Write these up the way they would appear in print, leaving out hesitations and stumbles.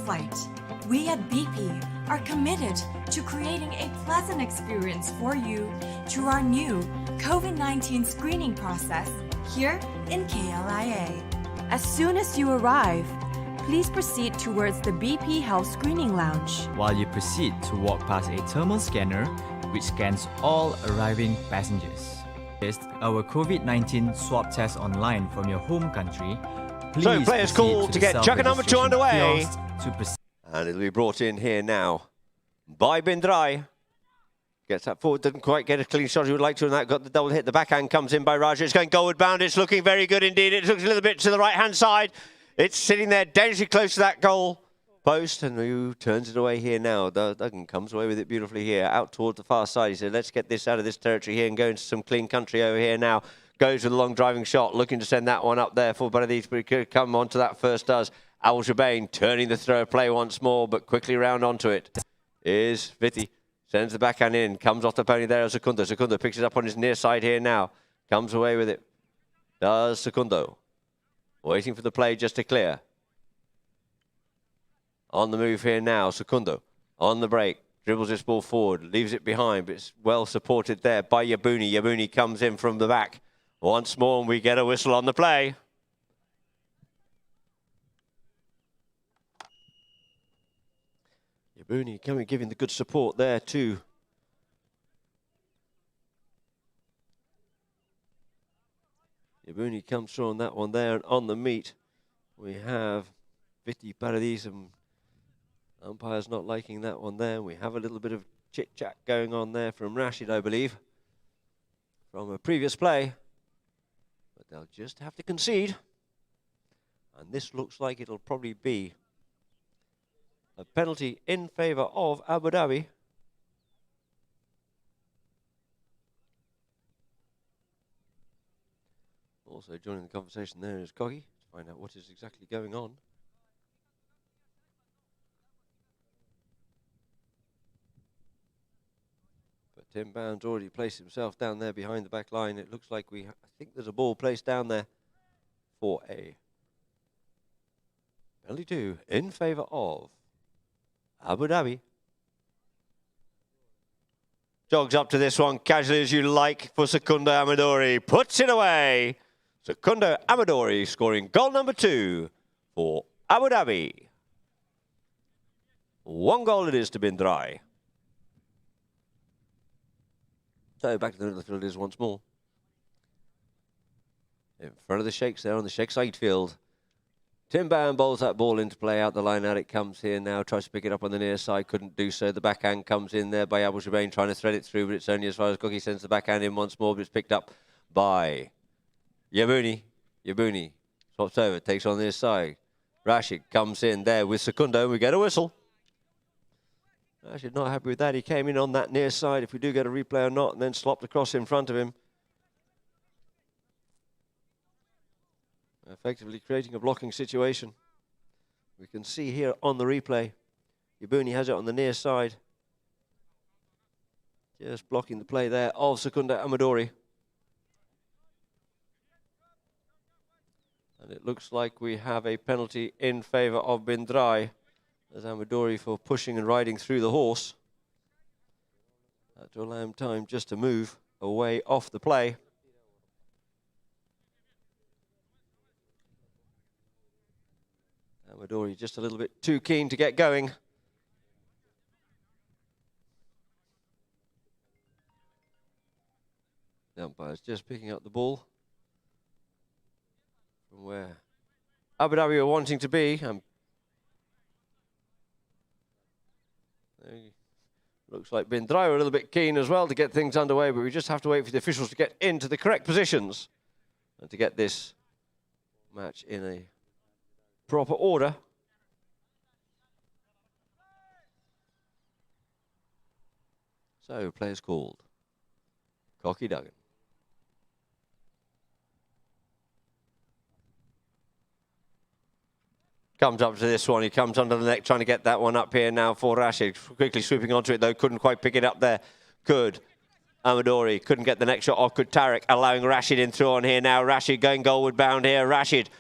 flight. We at BP are committed to creating a pleasant experience for you through our new COVID-19 screening process here in KLIA. As soon as you arrive, please proceed towards the BP Health Screening Lounge. While you proceed to walk past a thermal scanner, which scans all arriving passengers. Test our COVID-19 swab test online from your home country. Please so players called to get jugger number 2 underway. And it'll be brought in here now by DRAI. Gets that forward, didn't quite get a clean shot he would like to, and that got the double hit. The backhand comes in by Raja. It's going goalward bound. It's looking very good indeed. It looks a little bit to the right-hand side. It's sitting there dangerously close to that goal post, and who turns it away here now? Duggan comes away with it beautifully here, out towards the far side. He said, let's get this out of this territory here and go into some clean country over here now. Goes with a long driving shot, looking to send that one up there for one of these, but he could come on to that first does. Al-Jabain turning the throw play once more, but quickly round onto it is Vitti. Sends the backhand in, comes off the pony there of Secundo. Secundo picks it up on his near side here now. Comes away with it. Does Secundo. Waiting for the play just to clear. On the move here now, Secundo. On the break, dribbles this ball forward, leaves it behind, but it's well supported there by Yabuni. Yabuni comes in from the back. Once more, and we get a whistle on the play. Yabuni coming, giving the good support there too. Yabuni comes through on that one there, and on the meet we have Vitti Paradis, and umpires not liking that one there. We have a little bit of chit-chat going on there from Rashid, I believe, from a previous play. But they'll just have to concede. And this looks like it'll probably be a penalty in favour of Abu Dhabi. Also joining the conversation there is Coggy to find out what is exactly going on. But Tim Bound's already placed himself down there behind the back line. It looks like I think there's a ball placed down there for a penalty 2 in favour of Abu Dhabi. Jogs up to this one, casually as you like, for Secundo Amadori. Puts it away. Secundo Amadori scoring goal number 2 for Abu Dhabi. 1 goal it is to DRAI. So back to the middle of the field it is once more. In front of the Sheikhs there on the Sheikh Zayed field. Tim Bound bowls that ball into play, out the line, out it comes here now, tries to pick it up on the near side, couldn't do so. The backhand comes in there by Abu Shabain, trying to thread it through, but it's only as far as Cookie sends the backhand in once more, but it's picked up by Yabuni. Yabuni swaps over, takes on the near side. Rashid comes in there with Secundo, and we get a whistle. Rashid not happy with that. He came in on that near side, if we do get a replay or not, and then slopped across in front of him. Effectively creating a blocking situation. We can see here on the replay, Yabuni has it on the near side. Just blocking the play there of Secundo Amadori. And it looks like we have a penalty in favour of DRAI, as Amadori for pushing and riding through the horse. That to allow him time just to move away off the play. Amadori just a little bit too keen to get going. The umpire's just picking up the ball from where Abu Dhabi are wanting to be. Looks like DRAI are a little bit keen as well to get things underway, but we just have to wait for the officials to get into the correct positions and to get this match in a proper order. So, players called. Cocky Duggan. Comes up to this one. He comes under the neck, trying to get that one up here now for Rashid. Quickly sweeping onto it, though. Couldn't quite pick it up there. Could Amadori. Couldn't get the next shot off. Could Tarek, allowing Rashid in through on here now. Rashid going goalward bound here. Rashid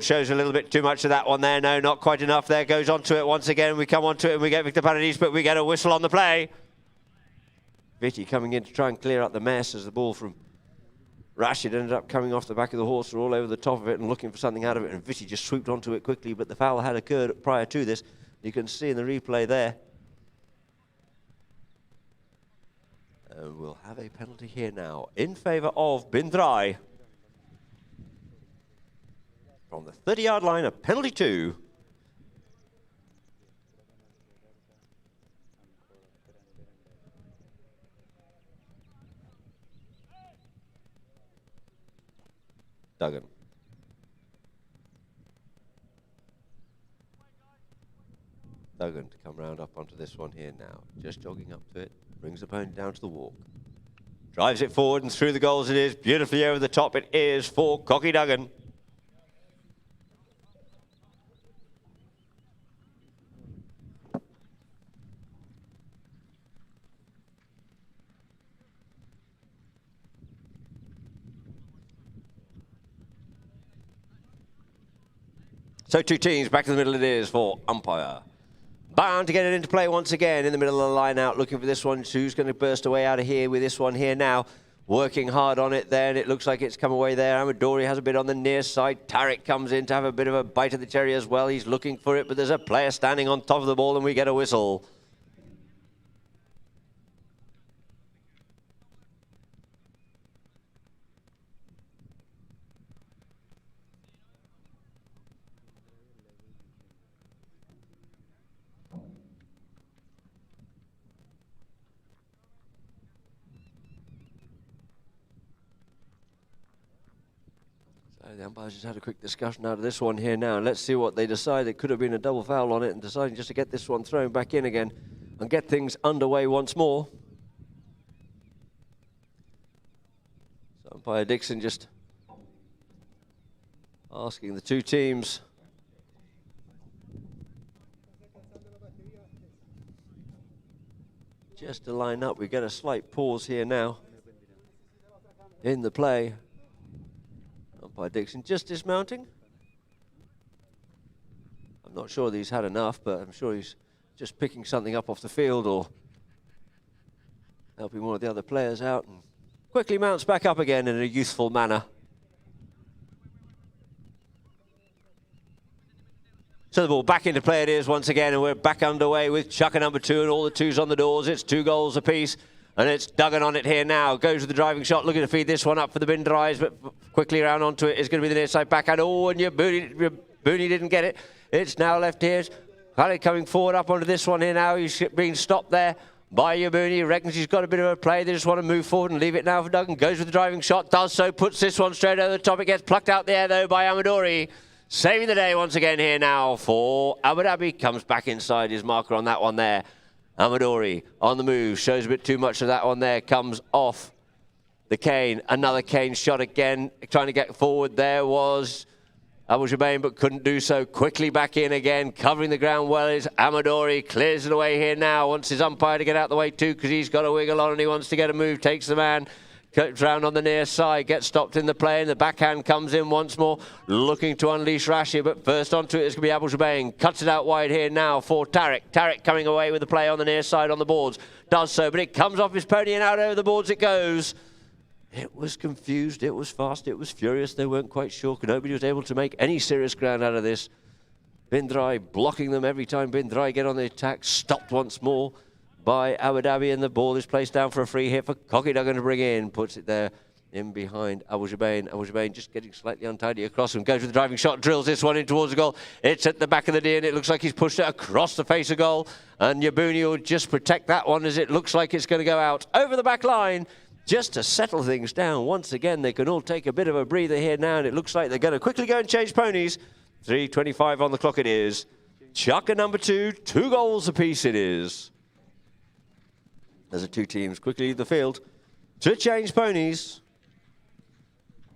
shows a little bit too much of that one there. No, not quite enough there. Goes onto it once again. We come onto it and we get Victor Paradis, but we get a whistle on the play. Vitti coming in to try and clear out the mess as the ball from Rashid ended up coming off the back of the horse or all over the top of it and looking for something out of it. And Vitti just swooped onto it quickly, but the foul had occurred prior to this. You can see in the replay there. We'll have a penalty here now in favour of DRAI. From the 30-yard line, a penalty 2. Duggan. Duggan to come round up onto this one here now. Just jogging up to it. Brings the opponent down to the walk. Drives it forward and through the goals it is. Beautifully over the top it is for Cocky Duggan. So 2 teams back in the middle it is for umpire. Bound to get it into play once again in the middle of the line out, looking for this one. Who's going to burst away out of here with this one here now? Working hard on it then. It looks like it's come away there. Amadori has a bit on the near side. Tariq comes in to have a bit of a bite of the cherry as well. He's looking for it, but there's a player standing on top of the ball and we get a whistle. The umpires just had a quick discussion out of this one here now. Let's see what they decide. It could have been a double foul on it and deciding just to get this one thrown back in again and get things underway once more. So umpire Dixon just asking the 2 teams just to line up. We get a slight pause here now in the play. Umpire Dixon just dismounting. I'm not sure that he's had enough, but I'm sure he's just picking something up off the field or helping one of the other players out and quickly mounts back up again in a youthful manner. So the ball back into play it is once again, and we're back underway with chucker number 2 and all the 2s on the doors. It's 2 goals apiece. And it's Duggan on it here now. Goes with the driving shot, looking to feed this one up for the DRAIs, but quickly around onto it is going to be the near side backhand. Oh, and your Booney didn't get it. It's now left here. Khalid coming forward up onto this one here now. He's being stopped there by Yabuni. He reckons he's got a bit of a play. They just want to move forward and leave it now for Duggan. Goes with the driving shot, does so, puts this one straight over the top. It gets plucked out there though by Amadori. Saving the day once again here now for Abu Dhabi. Comes back inside his marker on that one there. Amadori on the move, shows a bit too much of that one there, comes off the cane. Another cane shot again, trying to get forward. There was Abu Jabain, but couldn't do so. Quickly back in again, covering the ground well is Amadori. Clears it away here now, wants his umpire to get out the way too, because he's got a wiggle on and he wants to get a move. Takes the man, goes round on the near side, gets stopped in the play, and the backhand comes in once more, looking to unleash Rashid, but first onto it is going to be Abu Jabain. Cuts it out wide here now for Tariq. Tariq coming away with the play on the near side on the boards. Does so, but it comes off his pony and out over the boards it goes. It was confused, it was fast, it was furious. They weren't quite sure. Nobody was able to make any serious ground out of this. DRAI blocking them every time DRAI get on the attack. Stopped once more by Abu Dhabi, and the ball is placed down for a free hit for Cocky Duggan to bring in. Puts it there in behind Abu Jabain. Abu Jabain just getting slightly untidy across him. Goes with the driving shot, drills this one in towards the goal. It's at the back of the D, and it looks like he's pushed it across the face of goal. And Yabuni will just protect that one as it looks like it's going to go out over the back line. Just to settle things down once again, they can all take a bit of a breather here now, and it looks like they're going to quickly go and change ponies. 3:25 on the clock it is. Chucker number 2, 2 goals apiece it is. As the 2 teams quickly leave the field to change ponies.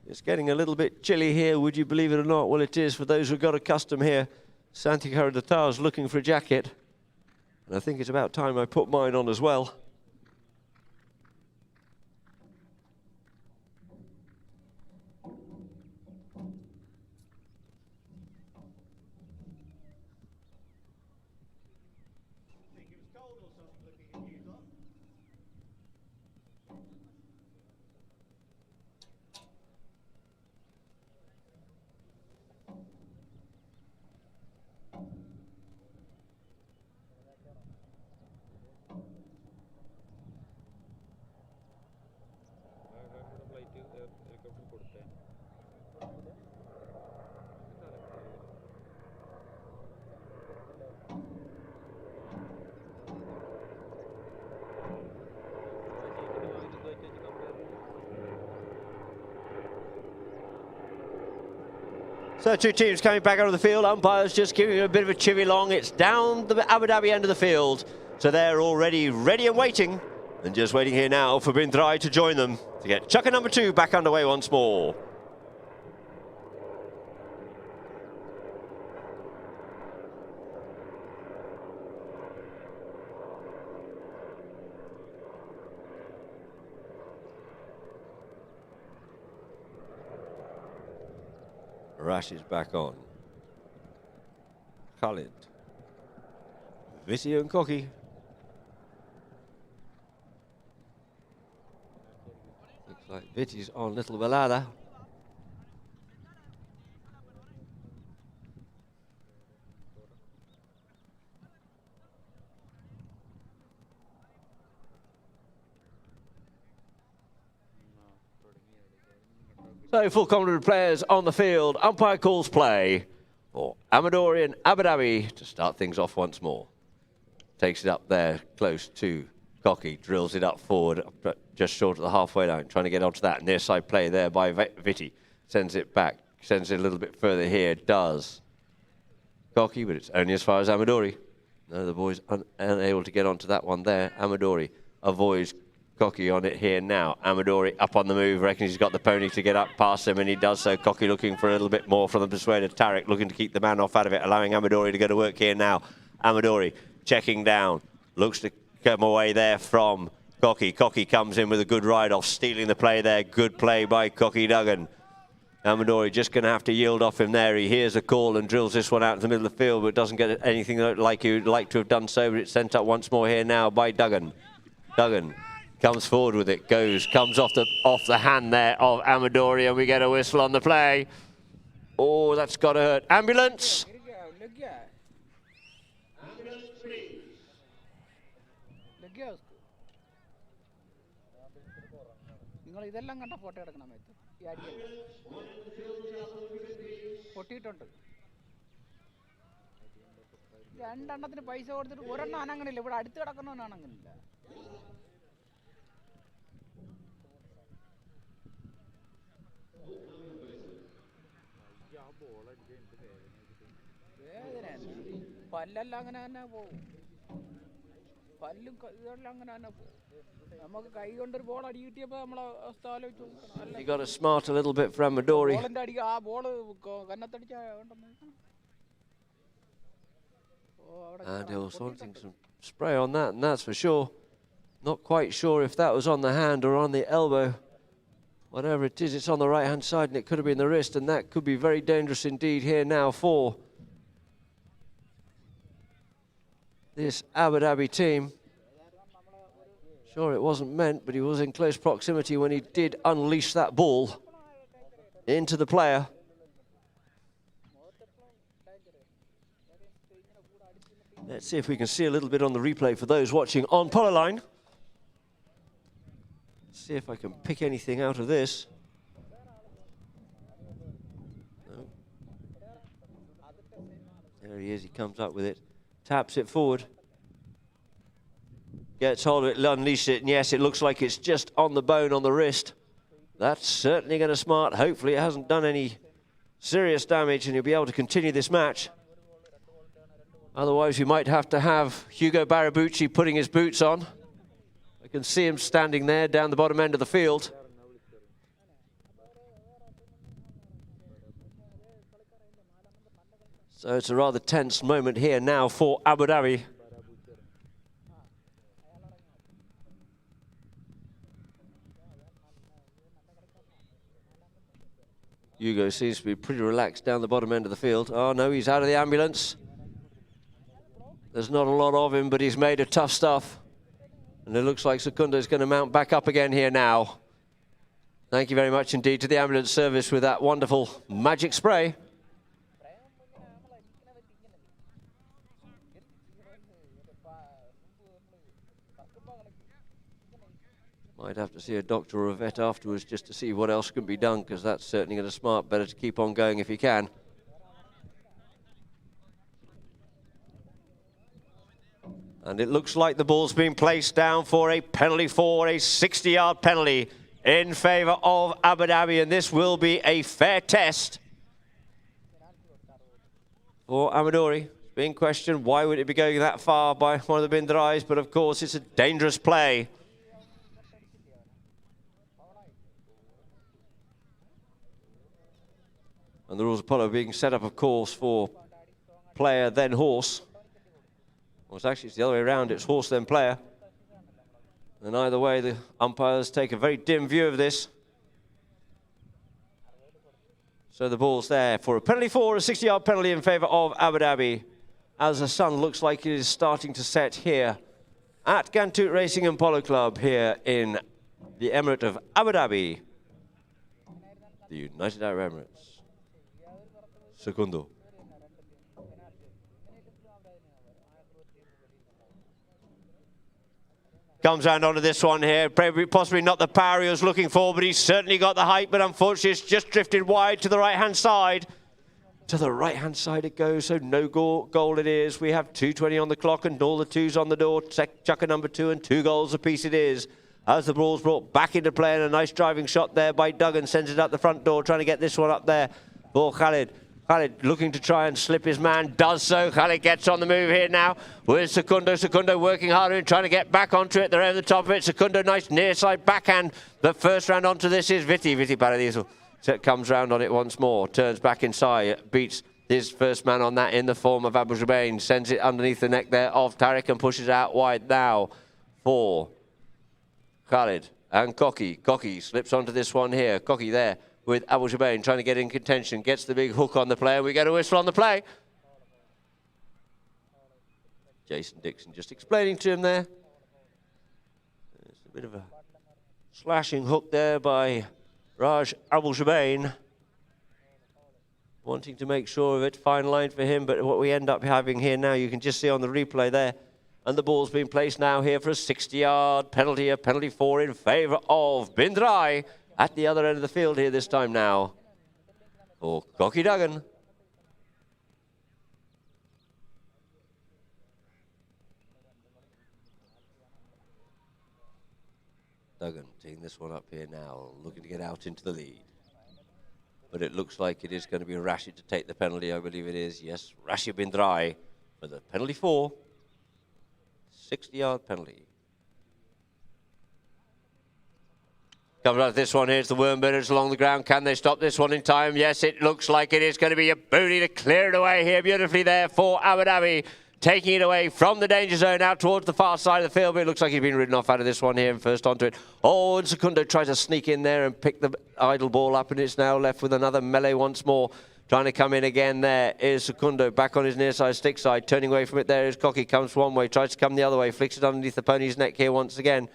It's getting a little bit chilly here, would you believe it or not? Well, it is for those who got accustomed here. Santi Karadata is looking for a jacket. And I think it's about time I put mine on as well. So two teams coming back out of the field. Umpires just giving a bit of a chivvy long. It's down the Abu Dhabi end of the field. So they're already ready and waiting. And just waiting here now for Bin DRAI to join them to get chukker number 2 back underway once more. Rash is back on. Khalid. Viti and Koki. Looks like Viti's on Little Balada. So full complement of players on the field. Umpire calls play for Amadori and Abu Dhabi to start things off once more. Takes it up there close to Koki, drills it up forward, just short of the halfway line, trying to get onto that. Near side play there by Viti. Sends it back, sends it a little bit further here, does Koki, but it's only as far as Amadori. No, the boys unable to get onto that one there. Amadori avoids Koki on it here now. Amadori up on the move, reckons he's got the pony to get up past him, and he does so. Koki looking for a little bit more from the persuader. Tarek looking to keep the man off out of it, allowing Amadori to go to work here now. Amadori checking down, looks to come away there from Koki. Koki comes in with a good ride off, stealing the play there. Good play by Koki Duggan. Amadori just going to have to yield off him there. He hears a call and drills this one out in the middle of the field, but doesn't get anything like he would like to have done so. But it's sent up once more here now by Duggan. Duggan comes forward with it, comes off the hand there of Amadori, and we get a whistle on the play. Oh, that's got to hurt. Ambulance! രണ്ടെണ്ണത്തിന് പൈസ കൊടുത്തിട്ട് ഒരെണ്ണം അനങ്ങണില്ല. ഇവിടെ അടുത്ത് കിടക്കുന്നവനാണ് അനങ്ങണില്ല. പല്ലെല്ലാം അങ്ങനെ തന്നെ പോകും. പല്ലും ഇതെല്ലാം അങ്ങനെ തന്നെ പോകും. നമുക്ക് കൈ കൊണ്ടൊരു ബോൾ അടി കിട്ടിയപ്പോൾ നമ്മളെ അവസ്ഥ ആലോചിച്ചു. He got a smart a little bit from Amadori. ബോളിന്റെ അടി ആ ball കന്നത്തടിച്ച And he was wanting some spray on that, and that's for sure. Not quite sure if that was on the hand or on the elbow. Whatever it is, it's on the right-hand side, and it could have been the wrist, and that could be very dangerous indeed here now for this Abu Dhabi team. Sure, it wasn't meant, but he was in close proximity when he did unleash that ball into the player. Let's see if we can see a little bit on the replay for those watching on Polo Line. See if I can pick anything out of this. No. There he is, he comes up with it, taps it forward. Gets hold of it, unleashes it, and yes, it looks like it's just on the bone on the wrist. That's certainly going to smart. Hopefully it hasn't done any serious damage, and he'll be able to continue this match. Otherwise, we might have to have Hugo Barabucci putting his boots on. I can see him standing there down the bottom end of the field. So it's a rather tense moment here now for Abu Dhabi. Hugo seems to be pretty relaxed down the bottom end of the field. Oh no, he's out of the ambulance. There's not a lot of him, but he's made of tough stuff. And it looks like Secunda is going to mount back up again here now. Thank you very much indeed to the ambulance service with that wonderful magic spray. Might have to see a doctor or a vet afterwards just to see what else can be done, because that's certainly going to smart. Better to keep on going if you can. And it looks like the ball's been placed down for a penalty, for a 60-yard penalty in favour of Abu Dhabi, and this will be a fair test. for Amadori. It's being questioned, why would it be going that far by one of the Bindrais? But of course, it's a dangerous play. And the rules of polo being set up, of course, for player, then horse. Well, it's the other way around. It's horse, then player. And either way, the umpires take a very dim view of this. So the ball's there for a penalty for a 60-yard penalty in favour of Abu Dhabi, as the sun looks like it is starting to set here at Ghantoot Racing and Polo Club here in the Emirate of Abu Dhabi, the United Arab Emirates. Segundo. Comes round onto this one here. Possibly not the power he was looking for, but he's certainly got the height, but unfortunately it's just drifted wide to the right-hand side. To the right-hand side it goes, so no goal it is. We have 2:20 on the clock and all the twos on the door. Chucker number 2 and 2 goals apiece it is. As the ball's brought back into play, and a nice driving shot there by Duggan. Sends it up the front door, trying to get this one up there for Khalid. Khalid looking to try and slip his man, does so. Khalid gets on the move here now with Secundo. Secundo working harder and trying to get back onto it. They're over the top of it. Secundo, nice near side backhand. The first round onto this is Viti Paradiso. So it comes round on it once more, turns back inside, beats his first man on that in the form of Abu Jubain. Sends it underneath the neck there of Tariq and pushes out wide now for Khalid and Koki. Koki slips onto this one here. Koki there with Abu Jubain trying to get in contention. Gets the big hook on the play. We get a whistle on the play. Jason Dixon just explaining to him there. There's a bit of a slashing hook there by Raj Abu Jubain. Wanting to make sure of it. Fine line for him, but what we end up having here now, you can just see on the replay there. And the ball's been placed now here for a 60-yard penalty, a penalty 4 in favour of Bindrai at the other end of the field here this time now for Koki Duggan. Duggan taking this one up here now, looking to get out into the lead. But it looks like it is going to be Rashid to take the penalty, I believe it is. Yes, Rashid Bindrai for the penalty 4. 60-yard penalty. Comes out of this one, here's the Wormbirders along the ground. Can they stop this one in time? Yes, it looks like it is going to be a booty to clear it away here beautifully there for Abu Dhabi. Taking it away from the danger zone out towards the far side of the field. But it looks like he's been ridden off out of this one here and first onto it. Oh, and Secundo tries to sneak in there and pick the idle ball up, and it's now left with another melee once more. Trying to come in again there is Secundo, back on his near side, stick side. Turning away from it there is Koki, comes one way, tries to come the other way, flicks it underneath the pony's neck here once again.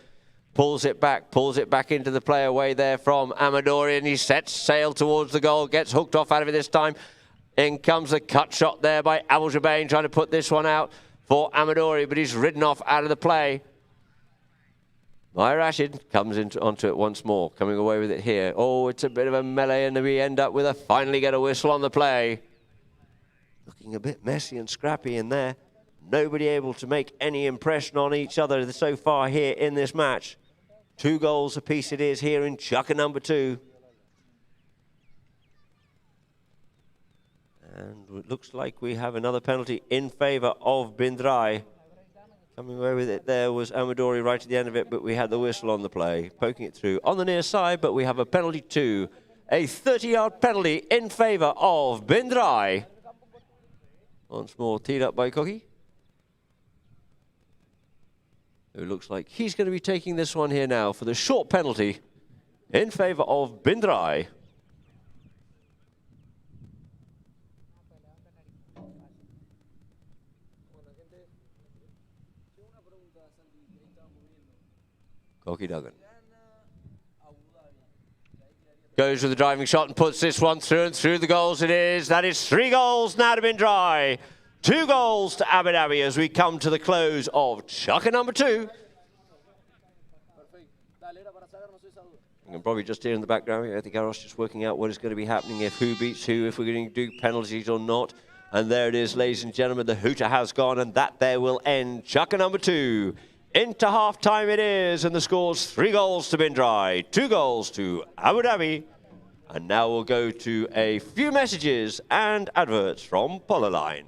Pulls it back into the play away there from Amadori, and he sets sail towards the goal, gets hooked off out of it this time. In comes a cut shot there by Abu Jubain, trying to put this one out for Amadori, but he's ridden off out of the play. My Rashid comes onto it once more, coming away with it here. Oh, it's a bit of a melee, and we end up with a finally get a whistle on the play. Looking a bit messy and scrappy in there. Nobody able to make any impression on each other so far here in this match. 2 goals apiece it is here in Chucker number 2. And it looks like we have another penalty in favour of Bindrai. Coming away with it there was Amadori right at the end of it, but we had the whistle on the play. Poking it through on the near side, but we have a penalty 2. A 30-yard penalty in favour of Bindrai. Once more teed up by Koki. Who looks like he's going to be taking this one here now for the short penalty in favour of Bindrai. Koki Duggan goes with the driving shot and puts this one through, and through the goals it is. That is 3 goals now to Bindrai. 2 goals to Abu Dhabi as we come to the close of Chucker number 2. You can probably just hear in the background, I think Garros just working out what is going to be happening, if who beats who, if we're going to do penalties or not. And there it is, ladies and gentlemen, the hooter has gone, and that there will end Chucker number 2. Into half-time it is, and the score's 3 goals to Bindrai, 2 goals to Abu Dhabi. And now we'll go to a few messages and adverts from Polo Line.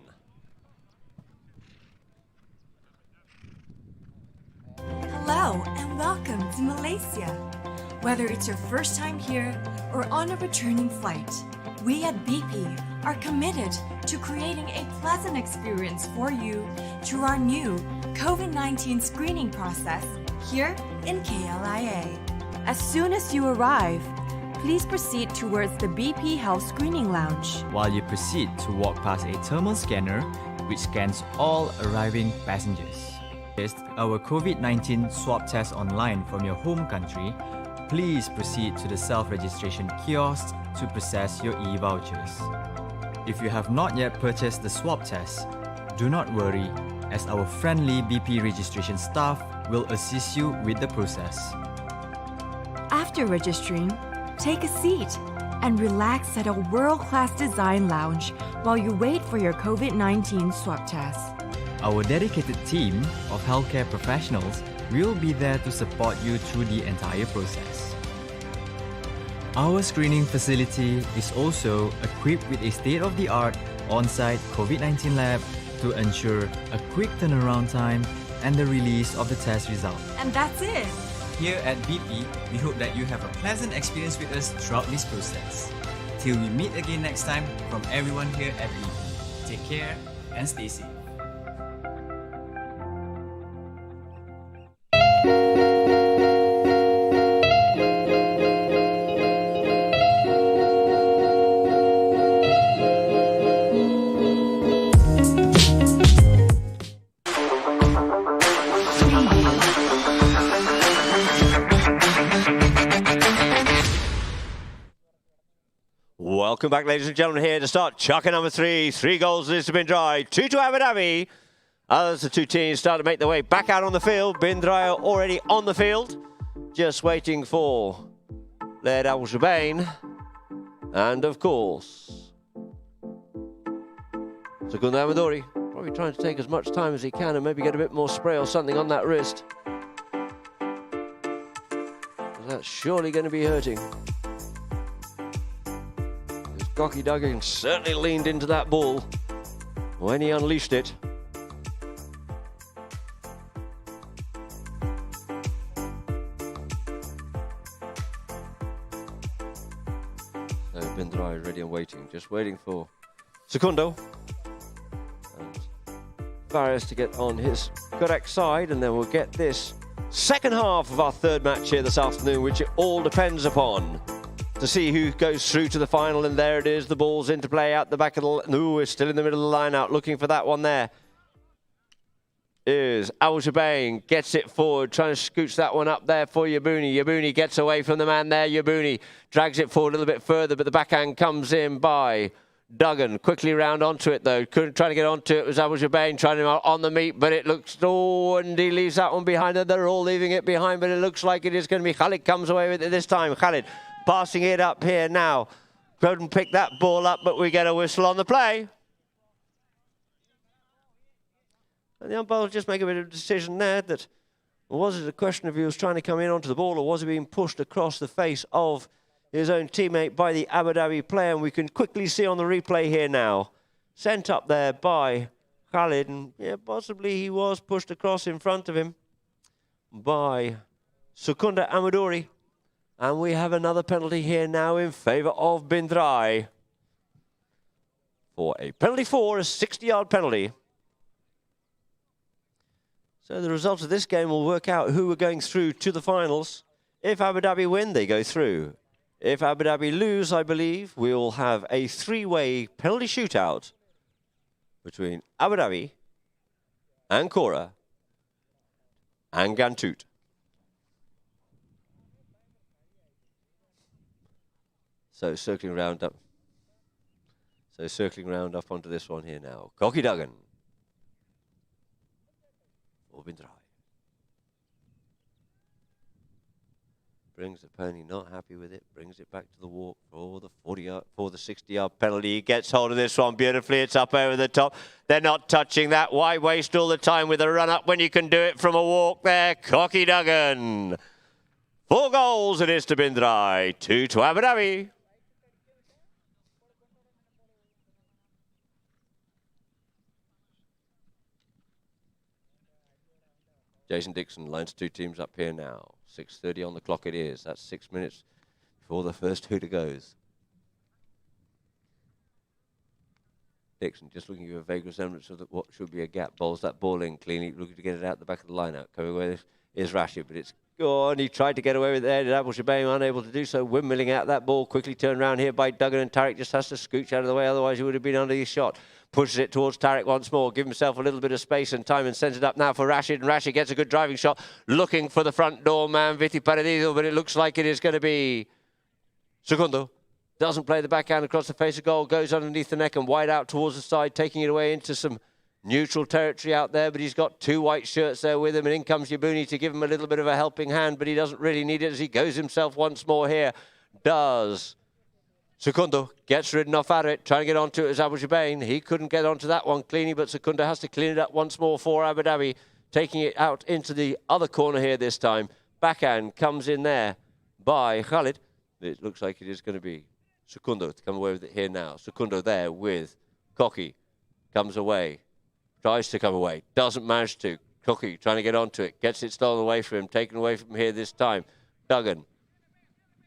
Hello and welcome to Malaysia. Whether it's your first time here or on a returning flight, we at BP are committed to creating a pleasant experience for you through our new COVID-19 screening process here in KLIA. As soon as you arrive, please proceed towards the BP Health Screening Lounge. While you proceed to walk past a thermal scanner which scans all arriving passengers. Test our COVID-19 swab test online from your home country. Please proceed to the self-registration kiosk to process your e-vouchers. If you have not yet purchased the swab test, do not worry, as our friendly BP registration staff will assist you with the process. After registering, take a seat and relax at a world-class design lounge while you wait for your COVID-19 swab test. Our dedicated team of healthcare professionals will be there to support you through the entire process. Our screening facility is also equipped with a state-of-the-art on-site COVID-19 lab to ensure a quick turnaround time and the release of the test result. And that's it! Here at BP, we hope that you have a pleasant experience with us throughout this process. Till we meet again next time, from everyone here at BP, take care and stay safe. Welcome back, ladies and gentlemen, here to start chucker number 3. 3 goals is to DRAI, 2 to Abu Dhabi. As the two teams start to make their way back out on the field, DRAI are already on the field, just waiting for Zayed Al Jubain. And of course, Sultan Amadori, probably trying to take as much time as he can and maybe get a bit more spray or something on that wrist. That's surely going to be hurting. Cocky Duggan certainly leaned into that ball when he unleashed it. So DRAI is ready and waiting, just waiting for Secundo and Fares to get on his correct side, and then we'll get this second half of our third match here this afternoon, which it all depends upon, to see who goes through to the final. And there it is, the ball's into play out the back of the... Ooh, we're still in the middle of the line out, looking for that one there. Is Al Jubain, gets it forward, trying to scooch that one up there for Yabuni. Yabuni gets away from the man there. Yabuni drags it forward a little bit further, but the backhand comes in by Duggan. Quickly round onto it, though. Couldn't try to get onto it. It was Al Jubain trying to on the meat, but it looks... Oh, and he leaves that one behind. And they're all leaving it behind, but it looks like it is going to be... Khalid comes away with it this time. Khalid passing it up here now. Couldn't pick that ball up, but we get a whistle on the play. And the umpire will just make a bit of a decision there that, was it a question of he was trying to come in onto the ball, or was he being pushed across the face of his own teammate by the Abu Dhabi player? And we can quickly see on the replay here now, sent up there by Khalid, and yeah, possibly he was pushed across in front of him by Sukunda Amadori. And we have another penalty here now in favour of DRAI for a penalty for a 60-yard penalty. So the result of this game will work out who are going through to the finals. If Abu Dhabi win, they go through. If Abu Dhabi lose, I believe, we'll have a 3-way penalty shootout between Abu Dhabi and Kora and Ghantoot. So circling round up. So circling round up onto this one here now. Cocky Duggan. For DRAI. Brings the pony, not happy with it. Brings it back to the walk for the 40-yard, for the 60-yard penalty. He gets hold of this one beautifully. It's up over the top. They're not touching that. Why waste all the time with a run-up when you can do it from a walk there? Cocky Duggan. 4 goals it is to DRAI. 2 to Abu Dhabi. Jason Dixon lines two teams up here now. 6:30 on the clock it is. That's 6 minutes before the first hooter goes. Dixon just looking at a vague resemblance of what should be a gap. Bowls that ball in cleanly, looking to get it out the back of the line-out. Coming away is Rashid, but it's gone. He tried to get away with it there. DHABI unable to do so. Windmilling out that ball. Quickly turned around here by Duggan, and Tarek just has to scooch out of the way. Otherwise, he would have been under his shot. Pushes it towards Tarek once more. Give himself a little bit of space and time and sends it up now for Rashid. And Rashid gets a good driving shot. Looking for the front door man, Viti Paradiso, but it looks like it is going to be Segundo. Doesn't play the backhand across the face of goal. Goes underneath the neck and wide out towards the side, taking it away into some neutral territory out there. But he's got two white shirts there with him. And in comes Yabuni to give him a little bit of a helping hand. But he doesn't really need it as he goes himself once more here. Does Segundo. Gets ridden off at it. Trying to get onto it as Abu Jabain. He couldn't get onto that one cleanly. But Segundo has to clean it up once more for Abu Dhabi. Taking it out into the other corner here this time. Backhand comes in there by Khalid. It looks like it is going to be Segundo to come away with it here now. Segundo there with Koki. Comes away. Tries to come away. Doesn't manage to. Koki trying to get onto it. Gets it stolen away from him. Taken away from here this time. Duggan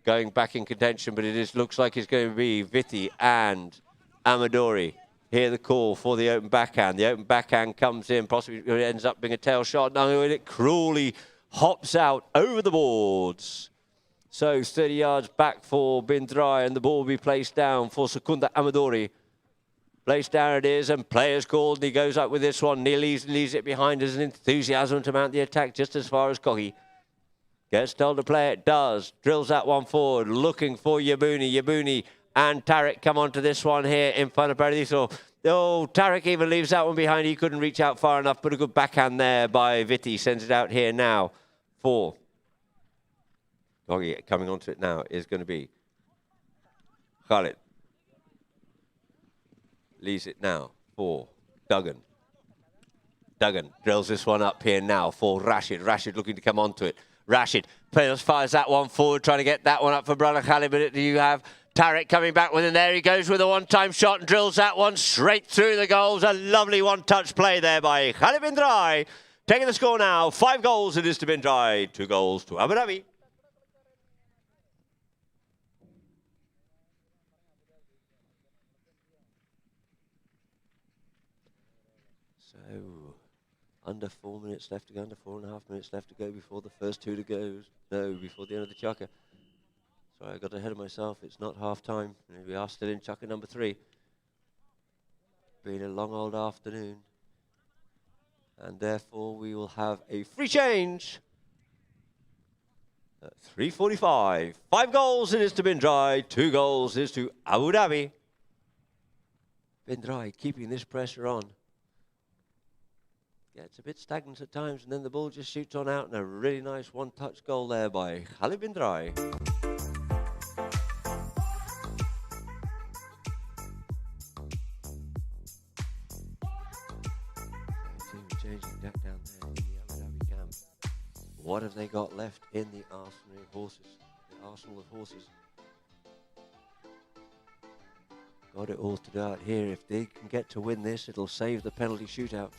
going back in contention, but it looks like it's going to be Viti and Amadori. Here the call for the open backhand. The open backhand comes in. Possibly it ends up being a tail shot. No, it cruelly hops out over the boards. So 30 yards back for Bin DRAI, and the ball will be placed down for Secunda Amadori. Placed down it is, and players called, and he goes up with this one. Nearly leaves it behind as an enthusiasm to mount the attack just as far as Kogi. Gets told to play it, does. Drills that one forward, looking for Yabuni. Yabuni and Tarek come onto this one here in front of Paradiso. Oh, Tarek even leaves that one behind. He couldn't reach out far enough, but a good backhand there by Viti. Sends it out here now for Kogi. Coming onto it now is going to be Khalid. Leaves it now for Duggan. Duggan drills this one up here now for Rashid. Rashid looking to come onto it. Rashid fires that one forward, trying to get that one up for brother Khalid. But you have Tarek coming back with him there. He goes with a one-time shot and drills that one straight through the goals. A lovely one-touch play there by Khalid Bin DRAI. Taking the score now. 5 goals it is to Bin DRAI. 2 goals to Abu Dhabi. Under 4 minutes left to go, under 4.5 minutes left to go before the first two to go. No, before the end of the chukka. Sorry, I got ahead of myself. It's not half time. We are still in chukka number 3. Been a long old afternoon. And therefore we will have a free change at 3:45. 5 goals it is to Bin DRAI, 2 goals is to Abu Dhabi. Bin DRAI keeping this pressure on. Yeah, it's a bit stagnant at times, and then the ball just shoots on out, and a really nice one-touch goal there by Khalid Bin DRAI. Changing deck down there in the Abu Dhabi camp. What have they got left in the arsenal of horses? The arsenal of horses. Got it all to go out here. If they can get to win this, it'll save the penalty shootout.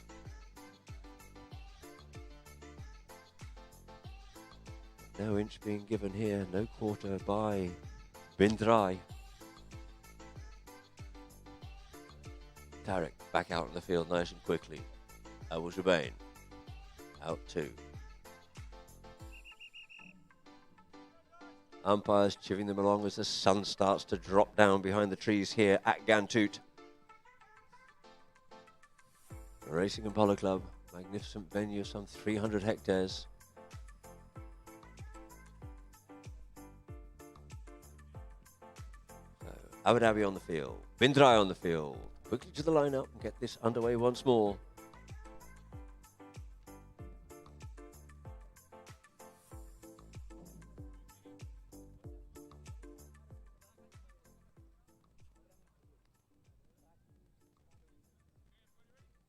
No inch being given here, no quarter by Bin DRAI. Tarek back out on the field nice and quickly. Abu Jabain out 2. Umpires chivvying them along as the sun starts to drop down behind the trees here at Ghantoot. Racing and Polo Club, magnificent venue, some 300 hectares. Abu Dhabi on the field, Bin DRAI on the field. Quickly to the line-up and get this underway once more.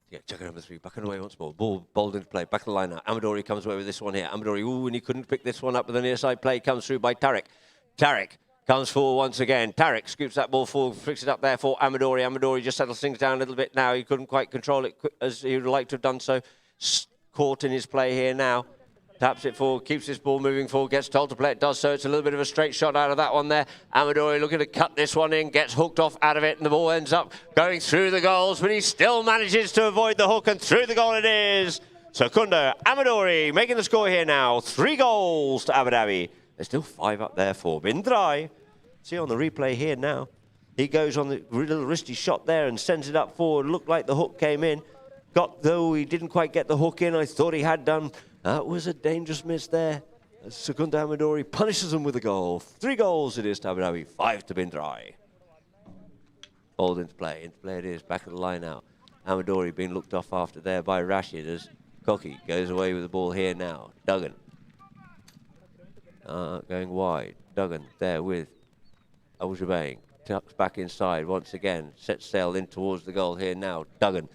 Yeah, checker number 3, back and away once more. Ball bowled into play, back in the line-up. Amadori comes away with this one here. Amadori, ooh, and he couldn't pick this one up, but the near side play comes through by Tarek. Tarek comes forward once again. Tarek scoops that ball forward, flicks it up there for Amadori. Amadori just settles things down a little bit now. He couldn't quite control it as he would like to have done so. caught in his play here now. Taps it forward, keeps this ball moving forward, gets told to play, it does so. It's a little bit of a straight shot out of that one there. Amadori looking to cut this one in, gets hooked off out of it, and the ball ends up going through the goals, but he still manages to avoid the hook, and through the goal it is. Secunda Amadori making the score here now. 3 goals to Abu Dhabi. There's still 5 up there for Bin DRAI. See on the replay here now. He goes on the little wristy shot there and sends it up forward. Looked like the hook came in. Though he didn't quite get the hook in. I thought he had done. That was a dangerous miss there. Secunda Amadori punishes him with a goal. 3 goals it is to Abu Dhabi, 5 to Bin DRAI. Ball into play. Into play it is. Back of the line now. Amadori being looked off after there by Rashid as Koki goes away with the ball here now. Duggan. Going wide. Duggan there with Al Jubain. Tucks back inside once again. Sets sail in towards the goal here now. Duggan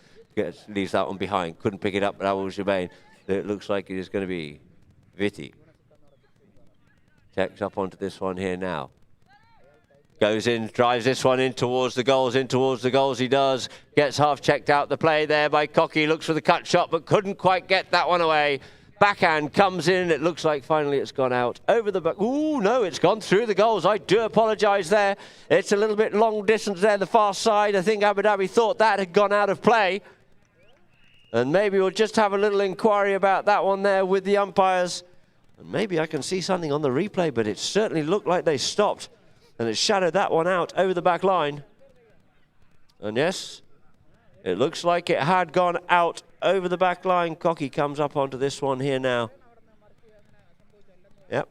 leaves that one behind. Couldn't pick it up, but Al Jubain. It looks like it is going to be Viti. Checks up onto this one here now. Goes in, drives this one in towards the goals, he does. Gets half checked out the play there by Koki. Looks for the cut shot, but couldn't quite get that one away. Backhand comes in. It looks like finally it's gone out over the back. Ooh, no, it's gone through the goals. I do apologise there. It's a little bit long distance there, the far side. I think Abu Dhabi thought that had gone out of play. And maybe we'll just have a little inquiry about that one there with the umpires. And maybe I can see something on the replay, but it certainly looked like they stopped. And it shadowed that one out over the back line. And yes, it looks like it had gone out over the back line. Koki comes up onto this one here now. Yep.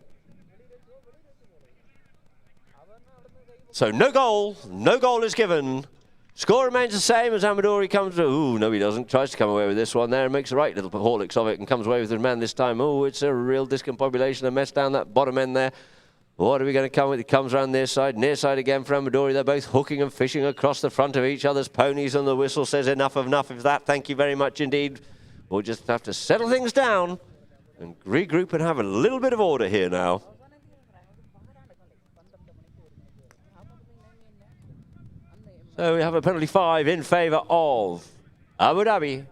So no goal is given. Score remains the same as Amadori comes through. Ooh, no he doesn't. Tries to come away with this one there and makes the right little Horlicks of it and comes away with the man this time. Oh, it's a real discombobulation, a mess down that bottom end there. What are we going to come with? It comes around near side again for Amadori. They're both hooking and fishing across the front of each other's ponies, and the whistle says enough of that. Thank you very much indeed. We'll just have to settle things down and regroup and have a little bit of order here now. So we have a penalty 5 in favour of Abu Dhabi.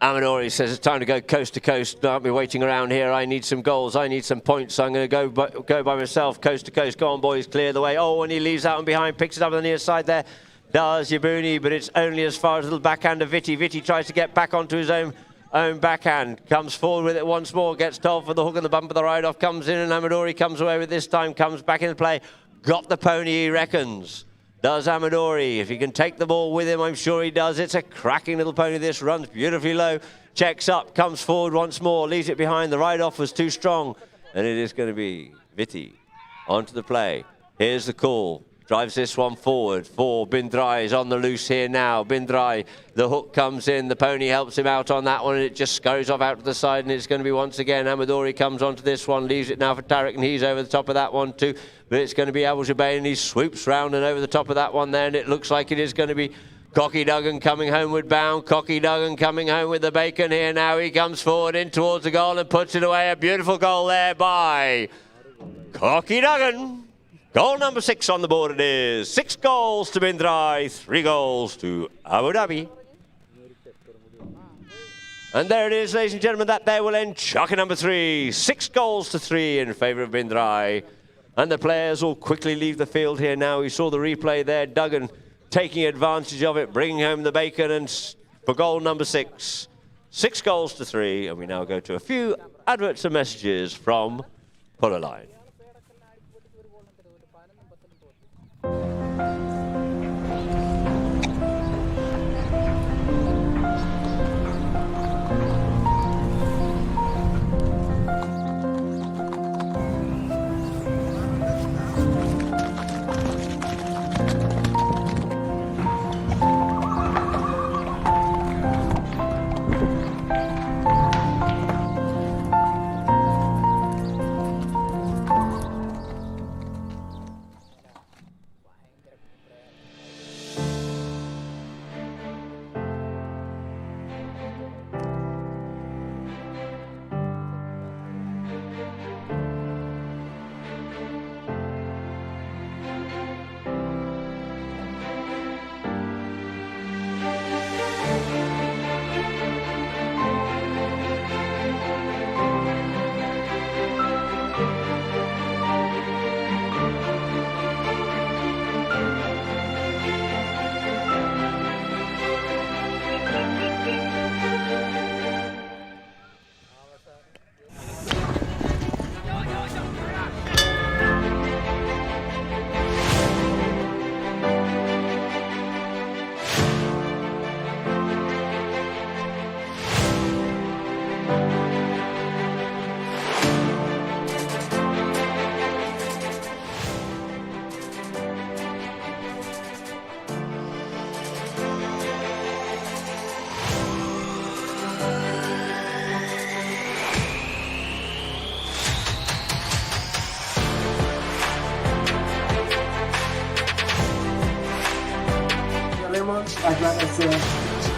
Amadori says it's time to go coast to coast. Don't be waiting around here. I need some goals. I need some points. I'm going to go by myself, coast to coast. Go on, boys, clear the way. Oh, and he leaves out and behind, picks it up on the near side there. Does Yabuni, but it's only as far as a little backhand of Viti. Viti tries to get back onto his own backhand. Comes forward with it once more. Gets told for the hook and the bump of the ride-off. Comes in and Amadori comes away with this time. Comes back into play. Got the pony, he reckons. Does Amadori. If he can take the ball with him, I'm sure he does. It's a cracking little pony. This runs beautifully low. Checks up, comes forward once more, leaves it behind. The ride-off was too strong. And it is going to be Viti onto the play. Here's the call. Drives this one forward for Bin DRAI. Is on the loose here now. Bin DRAI, the hook comes in. The pony helps him out on that one. And it just scurries off out to the side. And it's going to be once again Amadori comes onto this one. Leaves it now for Tariq. And he's over the top of that one too. But it's going to be Al Jubain. And he swoops round and over the top of that one there. And it looks like it is going to be Cocky Duggan coming homeward bound. Cocky Duggan coming home with the bacon here now. He comes forward in towards the goal and puts it away. A beautiful goal there by Cocky Duggan. Goal number 6 on the board it is. 6 goals to Bin DRAI, 3 goals to Abu Dhabi. And there it is, ladies and gentlemen. That there will end Chaka number 3. 6 goals to 3 in favour of Bin DRAI. And the players will quickly leave the field here now. We saw the replay there. Duggan taking advantage of it, bringing home the bacon, and for goal number 6. 6 goals to 3. And we now go to a few adverts and messages from Polo Line.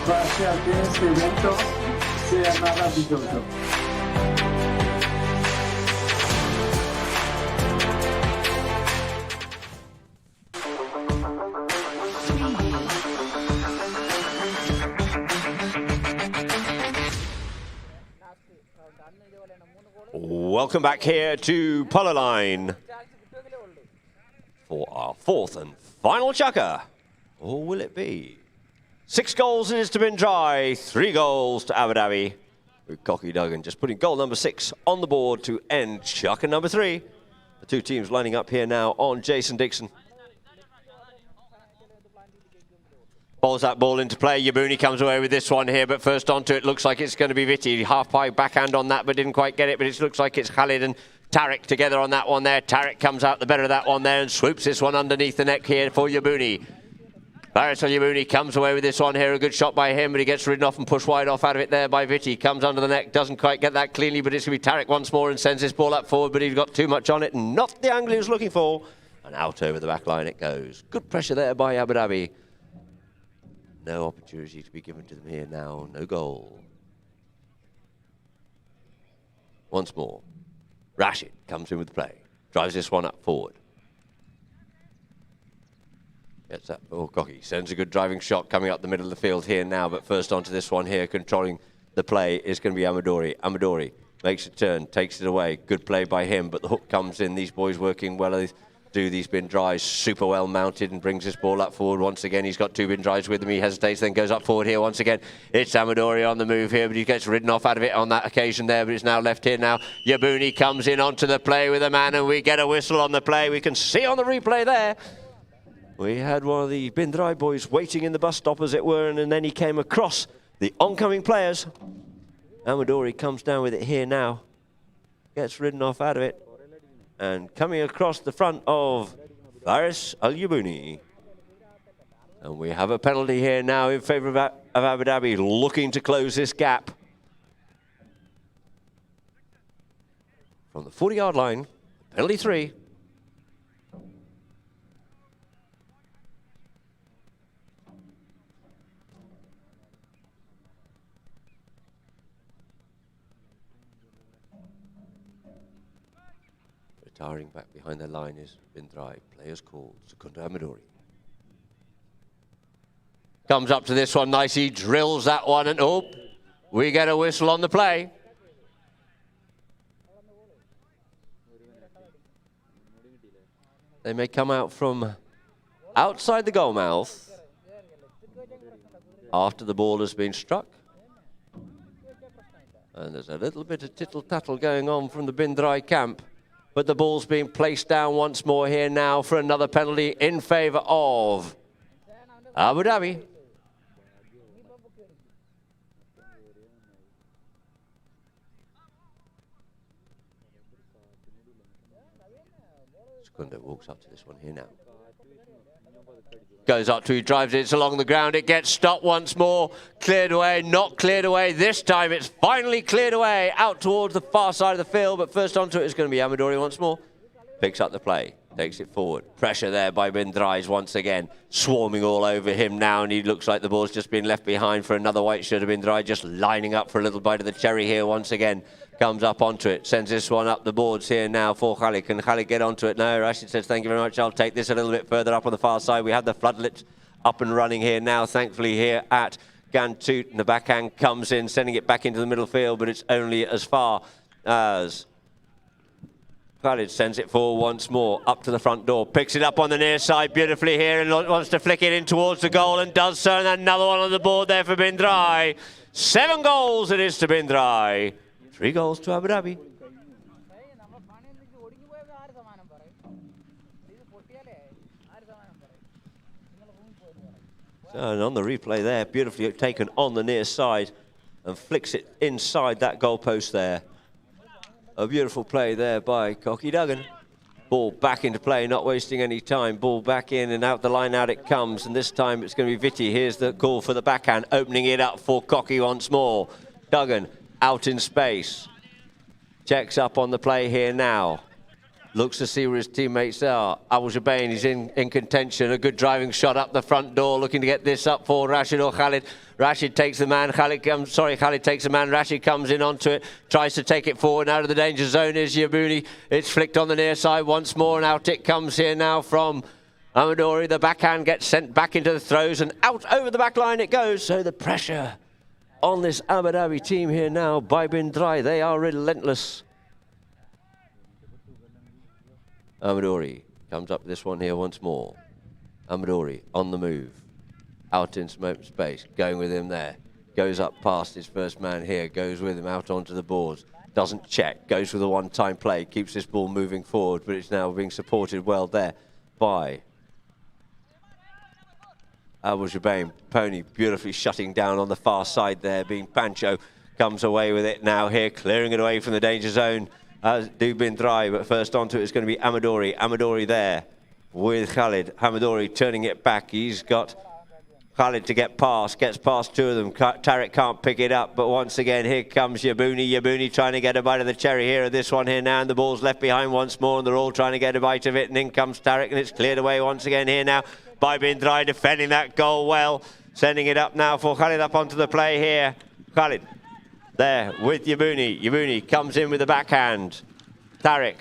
parte de este evento sea maravilloso. Welcome back here to Polo Line for our fourth and final chukker. Or will it be? 6 goals it is to DRAI, 3 goals to Abu Dhabi. With Cocky Duggan just putting goal number 6 on the board to end chukker number 3. The two teams lining up here now on Jason Dixon. Bowls that ball into play. Yabuni comes away with this one here, but first onto it looks like it's going to be Viti. Half-pipe backhand on that, but didn't quite get it. But it looks like it's Khalid and Tariq together on that one there. Tariq comes out the better of that one there and swoops this one underneath the neck here for Yabuni. Faris Al-Yabuni comes away with this one here. A good shot by him, but he gets ridden off and pushed wide off out of it there by Viti. Comes under the neck, doesn't quite get that cleanly, but it's going to be Tariq once more and sends this ball up forward, but he's got too much on it and not the angle he was looking for. And out over the back line it goes. Good pressure there by Abu Dhabi. No opportunity to be given to them here now. No goal. Once more. Rashid comes in with the play. Drives this one up forward. Gets that. Oh, Cocky sends a good driving shot coming up the middle of the field here now. But first onto this one here, controlling the play is going to be Amadori. Amadori makes a turn, takes it away. Good play by him, but the hook comes in. These boys working well. Do these DRAIs super well mounted and brings this ball up forward once again. He's got 2 DRAIs with him. He hesitates, then goes up forward here once again. It's Amadori on the move here, but he gets ridden off out of it on that occasion there, but it's now left here now. Yabuni comes in onto the play with a man, and we get a whistle on the play. We can see on the replay there. We had one of the DRAI boys waiting in the bus stop, as it were, and then he came across the oncoming players. Amadori comes down with it here now. Gets ridden off out of it. And coming across the front of Faris Al-Yabuni. And we have a penalty here now in favour of Abu Dhabi, looking to close this gap. From the 40-yard line, penalty 3. Retiring back behind the line is DRAI. Players called Secunda Amadori. Comes up to this one nicely, drills that one, and oh, we get a whistle on the play. They may come out from outside the goal mouth after the ball has been struck. And there's a little bit of tittle-tattle going on from the DRAI camp. But the ball's being placed down once more here now for another penalty in favour of Abu Dhabi. Secunda walks up to this one here now. Goes up to, he drives it, it's along the ground, it gets stopped once more, cleared away, not cleared away, this time it's finally cleared away, out towards the far side of the field, but first onto it is going to be Amadori once more. Picks up the play, takes it forward, pressure there by DRAIs once again, swarming all over him now, and he looks like the ball's just been left behind for another white shirt of DRAI, just lining up for a little bite of the cherry here once again. Comes up onto it, sends this one up the boards here now for Khalid. Can Khalid get onto it? No, Rashid says, thank you very much. I'll take this a little bit further up on the far side. We have the floodlights up and running here now, thankfully, here at Ghantoot. And the backhand comes in, sending it back into the middle field, but it's only as far as Khalid sends it forward once more, up to the front door. Picks it up on the near side beautifully here and wants to flick it in towards the goal and does so. And another one on the board there for DRAI. 7 goals it is to DRAI. 3 goals to Abu Dhabi. And on the replay there, beautifully taken on the near side and flicks it inside that goalpost there. A beautiful play there by Cocky Duggan. Ball back into play, not wasting any time. Ball back in and out the line, out it comes. And this time it's going to be Viti. Here's the call for the backhand, opening it up for Cocky once more. Duggan out in space. Checks up on the play here now. Looks to see where his teammates are. Abu Jabain is in contention. A good driving shot up the front door, looking to get this up for Rashid or Khalid. Rashid takes the man. Khalid takes the man. Rashid comes in onto it, tries to take it forward. Out of the danger zone is Yabouni. It's flicked on the near side once more, and out it comes here now from Amadori. The backhand gets sent back into the throws, and out over the back line it goes. So the pressure on this Abu Dhabi team here now by Bin DRAI. They are relentless. Amadori comes up with this one here once more. Amadori on the move. Out in smoke space. Going with him there. Goes up past his first man here. Goes with him out onto the boards. Doesn't check. Goes with a one-time play. Keeps this ball moving forward. But it's now being supported well there by Abu Jabain. Pony beautifully shutting down on the far side there. Being Pancho. Comes away with it now here. Clearing it away from the danger zone. As do Bin DRAI, but first onto it is going to be Amadori. Amadori there with Khalid. Amadori turning it back. He's got Khalid to get past. Gets past two of them. Tariq can't pick it up, but once again, here comes Yabouni. Yabouni trying to get a bite of the cherry here of this one here now, and the ball's left behind once more, and they're all trying to get a bite of it, and in comes Tariq, and it's cleared away once again here now by Bin DRAI, defending that goal well. Sending it up now for Khalid up onto the play here. Khalid. There with Yabouni. Yabouni comes in with the backhand. Tariq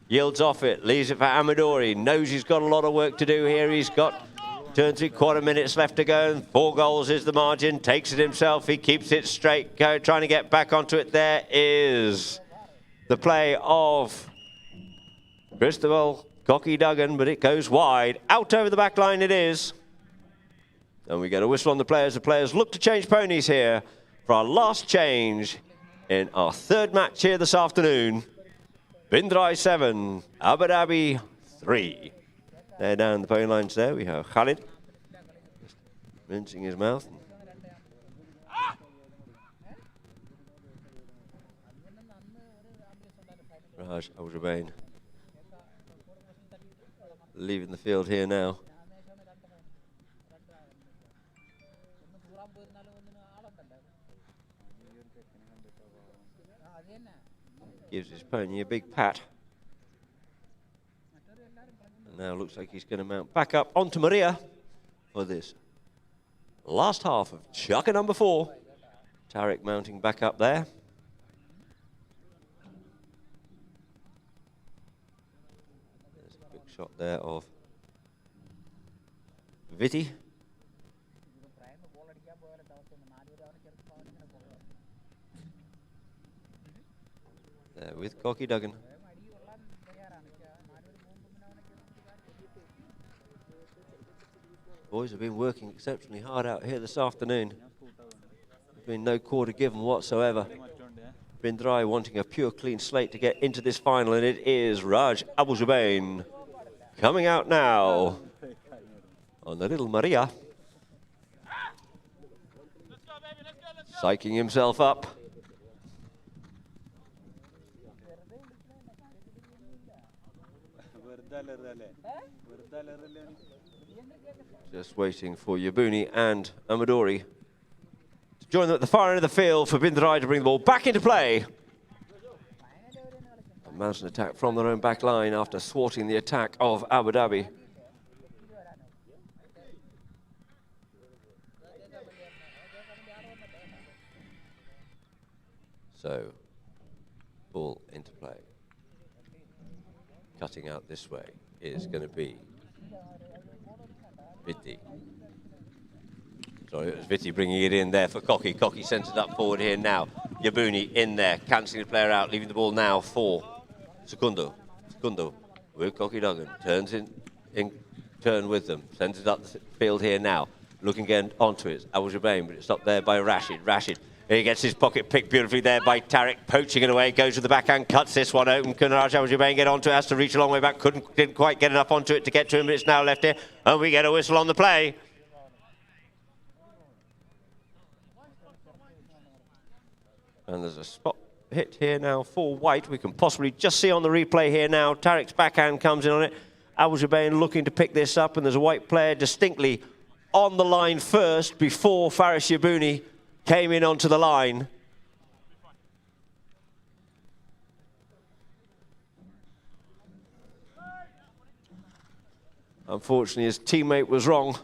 yields off it, leaves it for Amadori. Knows he's got a lot of work to do here. He's got 2.75 minutes left to go, and 4 goals is the margin. Takes it himself. He keeps it straight. Trying to get back onto it. There is the play of Christopher Cocky Duggan, but it goes wide. Out over the back line it is. And we get a whistle on the players. The players look to change ponies here for our last change in our third match here this afternoon. Bin DRAI 7, Abu Dhabi 3. There down the pony lines there, we have Khalid. Just rinsing his mouth. Raj Abu Jabain leaving the field here now. Gives his pony a big pat. And now looks like he's going to mount back up onto Maria for this last half of Chaka number 4. Tariq mounting back up there. There's a quick shot there of Vitti. There with Cocky Duggan. Boys have been working exceptionally hard out here this afternoon. There's been no quarter given whatsoever. Bin DRAI wanting a pure clean slate to get into this final, and it is Raj Abu Jabain coming out now on the little Maria. Psyching himself up. Just waiting for Yabouni and Amadori to join them at the far end of the field for Bin DRAI to bring the ball back into play. A mountain attack from their own back line after thwarting the attack of Abu Dhabi. So, ball into play. Cutting out this way is going to be Vitti. Sorry, it was Vitti bringing it in there for Cocky. Cocky sends it up forward here now. Yabouni in there, cancelling the player out, leaving the ball now for Secundo. Secundo with Cocky Duggan. Turns in turn with them. Sends it up the field here now. Looking again onto it. Abu Jabain, but it's stopped there by Rashid. Rashid. He gets his pocket picked beautifully there by Tariq, poaching it away, goes to the backhand, cuts this one open. Can Raj Abu Jabain get onto it? Has to reach a long way back, didn't quite get enough onto it to get to him, but it's now left here, and we get a whistle on the play. And there's a spot hit here now for white. We can possibly just see on the replay here now. Tariq's backhand comes in on it. Abu Jabain looking to pick this up, and there's a white player distinctly on the line first before Faris Yabouni came in onto the line. Unfortunately, his teammate was wrong.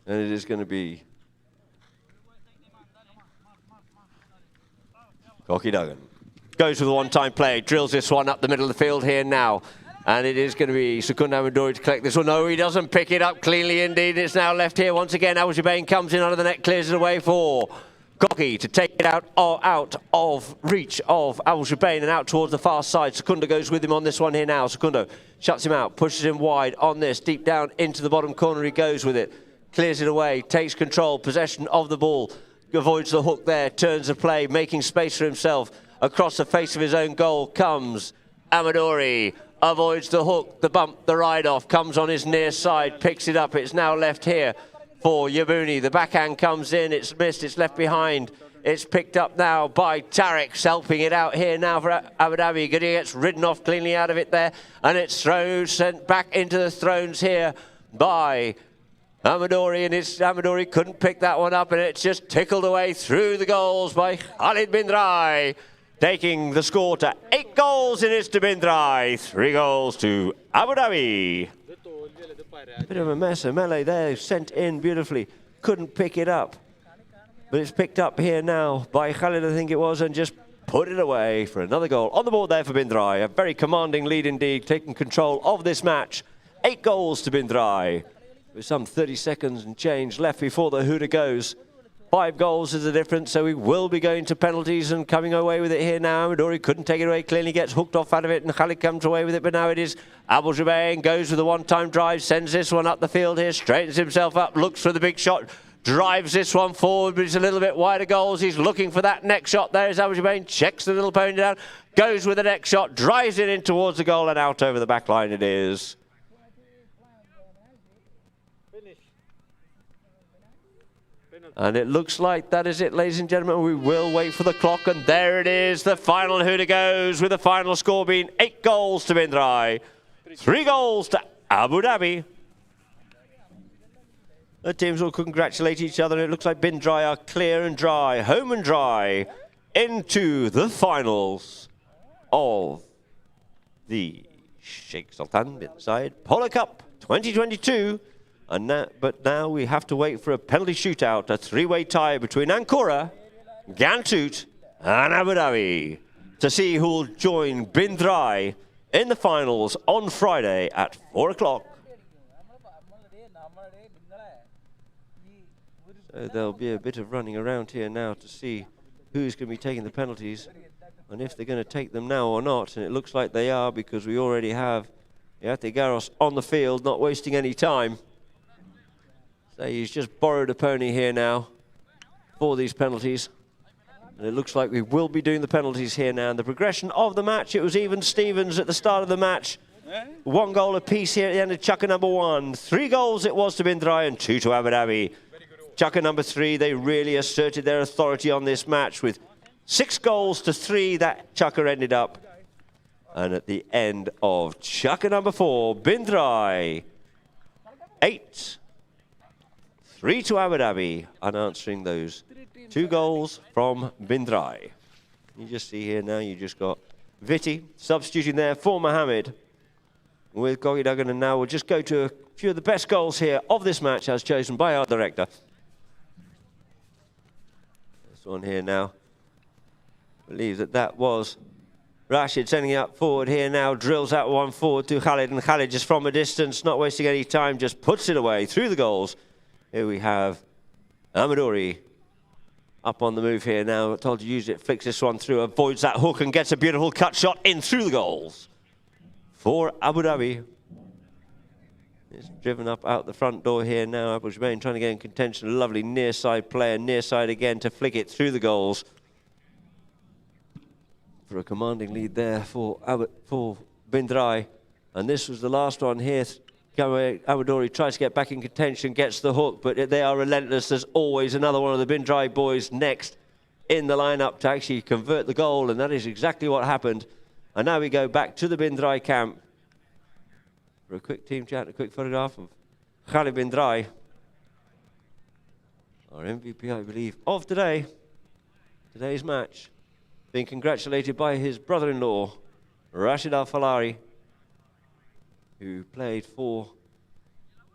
And it is going to be Cocky Duggan. Goes with a one-time play, drills this one up the middle of the field here now. And it is going to be Secunda Amadori to collect this one. No, he doesn't pick it up cleanly indeed. It's now left here once again. Al Jubain comes in under the net, clears it away for Cocky to take it out of reach of Al Jubain and out towards the far side. Secunda goes with him on this one here now. Secunda shuts him out, pushes him wide on this. Deep down into the bottom corner he goes with it. Clears it away, takes control, possession of the ball. Avoids the hook there, turns the play, making space for himself. Across the face of his own goal comes Amadori. Avoids the hook, the bump, the ride-off, comes on his near side, picks it up. It's now left here for Yabuni. The backhand comes in, it's missed, it's left behind. It's picked up now by Tarek, helping it out here now for Abu Dhabi. Goody gets ridden off cleanly out of it there, and it's thrown, sent back into the thrones here by Amadori, and Amadori couldn't pick that one up, and it's just tickled away through the goals by Khalid bin DRAI. Taking the score to 8 goals in to bin DRAI, 3 goals to Abu Dhabi. Bit of a mess, a melee there, sent in beautifully. Couldn't pick it up. But it's picked up here now by Khalid, I think it was, and just put it away for another goal. On the board there for bin DRAI. A very commanding lead indeed, taking control of this match. 8 goals to bin DRAI. With some 30 seconds and change left before the hooter goes. 5 goals is the difference, so we will be going to penalties and coming away with it here now. Amadori couldn't take it away, clearly gets hooked off out of it, and Khalid comes away with it, but now it is Al Jubain, goes with a one-time drive, sends this one up the field here, straightens himself up, looks for the big shot, drives this one forward, but it's a little bit wider goals. He's looking for that next shot. There's Al Jubain, checks the little pony down, goes with the next shot, drives it in towards the goal, and out over the back line it is. And it looks like that is it, ladies and gentlemen. We will wait for the clock, and there it is. The final hooter goes, with the final score being 8 goals to bin DRAI, 3 goals to Abu Dhabi. The teams will congratulate each other, and it looks like bin DRAI are clear and dry, home and dry, into the finals of the Sheikh Sultan bin Zayed Polo Cup 2022. But now we have to wait for a penalty shootout, a 3-way tie between Ankara, Ghantoot and Abu Dhabi to see who will join bin DRAI in the finals on Friday at 4 o'clock. So there'll be a bit of running around here now to see who's going to be taking the penalties and if they're going to take them now or not. And it looks like they are, because we already have Yate Garros on the field, not wasting any time. So he's just borrowed a pony here now for these penalties. And it looks like we will be doing the penalties here now. And the progression of the match, it was even Stevens at the start of the match. 1 goal apiece here at the end of Chukka number 1. 3 goals it was to bin DRAI and 2 to Abu Dhabi. Chukka number 3, they really asserted their authority on this match with 6 goals to 3 that Chukka ended up. And at the end of Chukka number 4, bin DRAI 8. 3 to Abu Dhabi, unanswering those 2 goals from bin DRAI. You just see here now, you just got Viti substituting there for Mohammed with Cocky Duggan, and now we'll just go to a few of the best goals here of this match as chosen by our director. This one here now, I believe that was Rashid sending it up forward here now, drills that one forward to Khalid, and Khalid just from a distance, not wasting any time, just puts it away through the goals. Here we have Amadori up on the move here now. Told to use it, flicks this one through, avoids that hook and gets a beautiful cut shot in through the goals for Abu Dhabi. It's driven up out the front door here now. Abu Jubain trying to get in contention. A lovely near side player, near side again to flick it through the goals. For a commanding lead there for bin DRAI. And this was the last one here. Amadori tries to get back in contention, gets the hook, but they are relentless. There's always another one of the bin DRAI boys next in the lineup to actually convert the goal, and that is exactly what happened. And now we go back to the bin DRAI camp for a quick team chat, a quick photograph of Khalid bin DRAI, our MVP, I believe, of today's match, being congratulated by his brother-in-law, Rashid Al-Falari. who played for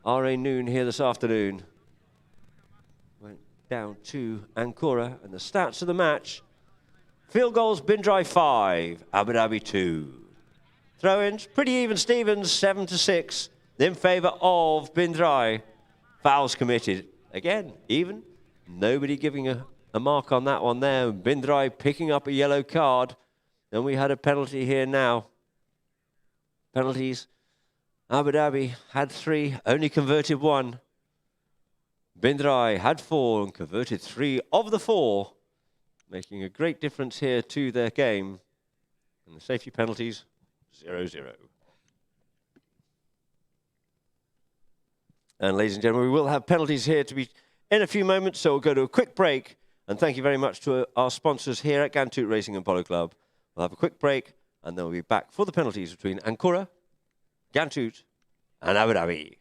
DRAI Noon here this afternoon, went down to Ancora, and the stats of the match: field goals, DRAI 5, Abu Dhabi 2. Throw-ins, pretty even Stevens, 7-6, in favour of DRAI. Fouls committed, again, even. Nobody giving a mark on that one there. DRAI picking up a yellow card. Then we had a penalty here now. Penalties. Abu Dhabi had 3, only converted 1. DRAI had 4 and converted 3 of the 4, making a great difference here to their game. And the safety penalties, 0-0. And ladies and gentlemen, we will have penalties here to be in a few moments, so we'll go to a quick break. And thank you very much to our sponsors here at Ghantoot Racing and Polo Club. We'll have a quick break, and then we'll be back for the penalties between Ancora, Ghantoot, and Abu Dhabi.